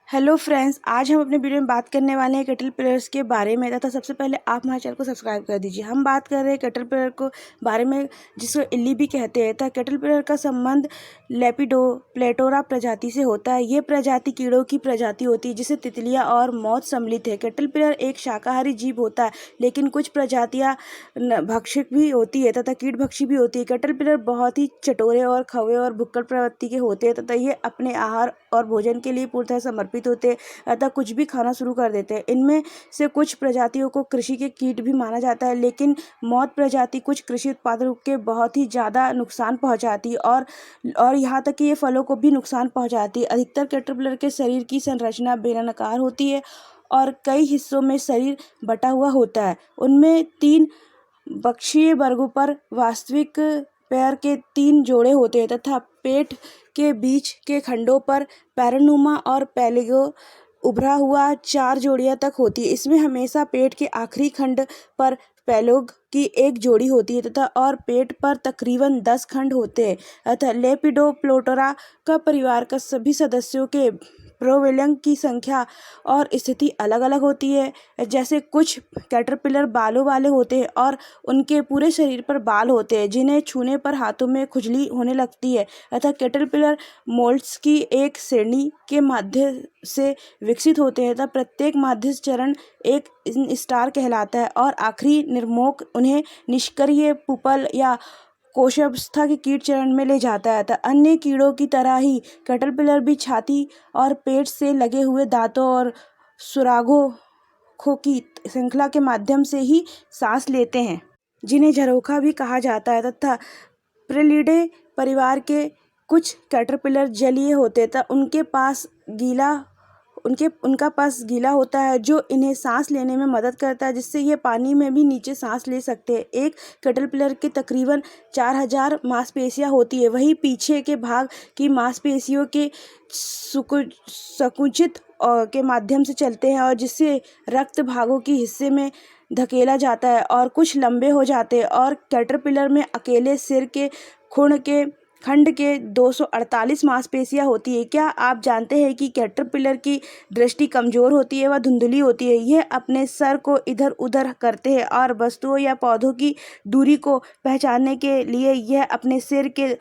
Hello friends, आज हम अपने वीडियो में बात करने वाले हैं कैटरपिलर्स के बारे में। तथा सबसे पहले आप हमारे चैनल को सब्सक्राइब कर दीजिए। हम बात कर रहे हैं कैटरपिलर को बारे में, जिसको इल्ली भी कहते हैं। तथा कैटरपिलर का संबंध लेपिडोप्टेरा प्रजाति से होता है। ये प्रजाति कीड़ों की प्रजाति होती है, जिसे तितलियां और मौत सम्मिलित है। कैटरपिलर एक शाकाहारी जीव होता है, लेकिन कुछ प्रजातियां भक्षक भी होती है तथा कीटभक्षी भी होती है। कैटरपिलर बहुत ही चटोरे और खवे और भुक्कड़ प्रवृत्ति के होते हैं तथा ये अपने आहार और भोजन के लिए पूर्णतः समर्पित होते हैं, अतः कुछ भी खाना शुरू कर देते हैं। इनमें से कुछ प्रजातियों को कृषि के कीट भी माना जाता है, लेकिन मौत प्रजाति कुछ कृषि उत्पादों के बहुत ही ज़्यादा नुकसान पहुंचाती है और यहाँ तक कि ये फलों को भी नुकसान पहुंचाती है। अधिकतर कैटरपिलर के शरीर की संरचना बेलनाकार होती है और कई हिस्सों में शरीर बटा हुआ होता है। उनमें 3 बक्षीय वर्गों पर वास्तविक पैर के 3 जोड़े होते हैं तथा पेट के बीच के खंडों पर पैरानुमा और पैलिगो उभरा हुआ 4 जोड़ियां तक होती है। इसमें हमेशा पेट के आखिरी खंड पर पैलोग की एक जोड़ी होती है तथा और पेट पर तकरीबन 10 खंड होते हैं। अतः लेपिडोप्टेरा का परिवार का सभी सदस्यों के प्रोविलियन की संख्या और स्थिति अलग अलग होती है। जैसे कुछ कैटरपिलर बालों वाले होते हैं और उनके पूरे शरीर पर बाल होते हैं, जिन्हें छूने पर हाथों में खुजली होने लगती है। अतः कैटरपिलर मोल्ड्स की एक श्रेणी के माध्यम से विकसित होते हैं तथा प्रत्येक माध्यस्थ चरण एक स्टार कहलाता है और आखिरी निर्मोक उन्हें निष्क्रिय पुपल या कोशावस्था के कीट चरण में ले जाता है। अन्य कीड़ों की तरह ही कैटरपिलर भी छाती और पेट से लगे हुए दांतों और सुराखों की श्रृंखला के माध्यम से ही सांस लेते हैं, जिन्हें झरोखा भी कहा जाता है। तथा प्रेलिडे परिवार के कुछ कैटरपिलर जलीय होते हैं तथा उनका पास गीला होता है, जो इन्हें सांस लेने में मदद करता है, जिससे ये पानी में भी नीचे सांस ले सकते हैं। एक कैटरपिलर के तकरीबन 4000 मांसपेशियां होती है। वहीं पीछे के भाग की मांसपेशियों के संकुचित के माध्यम से चलते हैं और जिससे रक्त भागों की हिस्से में धकेला जाता है और कुछ लंबे हो जाते हैं। और कैटरपिलर में अकेले सिर के खंड के 248 मांसपेशियां होती है। क्या आप जानते हैं कि कैटरपिलर की दृष्टि कमजोर होती है व धुंधली होती है? यह अपने सर को इधर उधर करते हैं और वस्तुओं या पौधों की दूरी को पहचानने के लिए यह अपने सिर के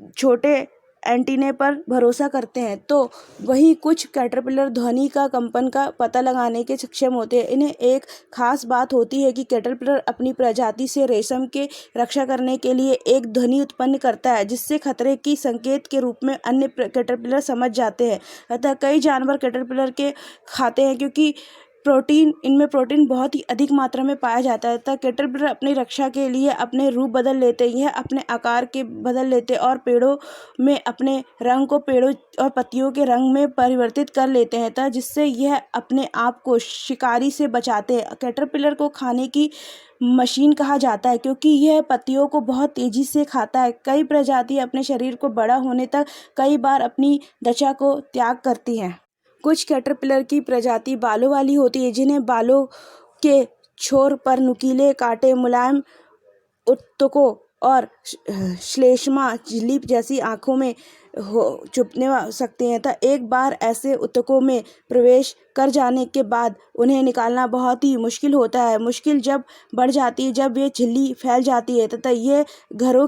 छोटे एंटीने पर भरोसा करते हैं। तो वहीं कुछ कैटरपिलर ध्वनि का कंपन का पता लगाने के सक्षम होते हैं। इन्हें एक खास बात होती है कि कैटरपिलर अपनी प्रजाति से रेशम के रक्षा करने के लिए एक ध्वनि उत्पन्न करता है, जिससे खतरे की संकेत के रूप में अन्य कैटरपिलर समझ जाते हैं। अतः कई जानवर कैटरपिलर के खाते हैं, क्योंकि इनमें प्रोटीन बहुत ही अधिक मात्रा में पाया जाता है। तथा कैटरपिलर अपनी रक्षा के लिए अपने रूप बदल लेते हैं। यह अपने आकार के बदल लेते हैं और पेड़ों में अपने रंग को पेड़ों और पत्तियों के रंग में परिवर्तित कर लेते हैं, तथा जिससे यह अपने आप को शिकारी से बचाते हैं। कैटरपिलर को खाने की मशीन कहा जाता है, क्योंकि यह पत्तियों को बहुत तेजी से खाता है। कई प्रजातियां अपने शरीर को बड़ा होने तक कई बार अपनी त्वचा को त्याग करती हैं। कुछ कैटरपिलर की प्रजाति बालों वाली होती है, जिन्हें बालों के छोर पर नुकीले कांटे, मुलायम ऊतकों और श्लेष्मा झिल्ली जैसी आँखों में चुभने सकते हैं। एक बार ऐसे ऊतकों में प्रवेश कर जाने के बाद उन्हें निकालना बहुत ही मुश्किल होता है। मुश्किल जब बढ़ जाती है जब ये झिल्ली फैल जाती है तथा ये घरों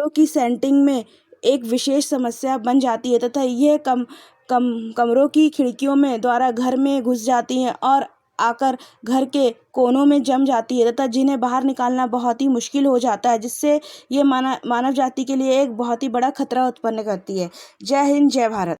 की सेटिंग में एक विशेष समस्या बन जाती है तथा यह कमरों की खिड़कियों में द्वारा घर में घुस जाती हैं और आकर घर के कोनों में जम जाती है तथा जिन्हें बाहर निकालना बहुत ही मुश्किल हो जाता है, जिससे ये मानव जाति के लिए एक बहुत ही बड़ा खतरा उत्पन्न करती है। जय हिंद, जय भारत।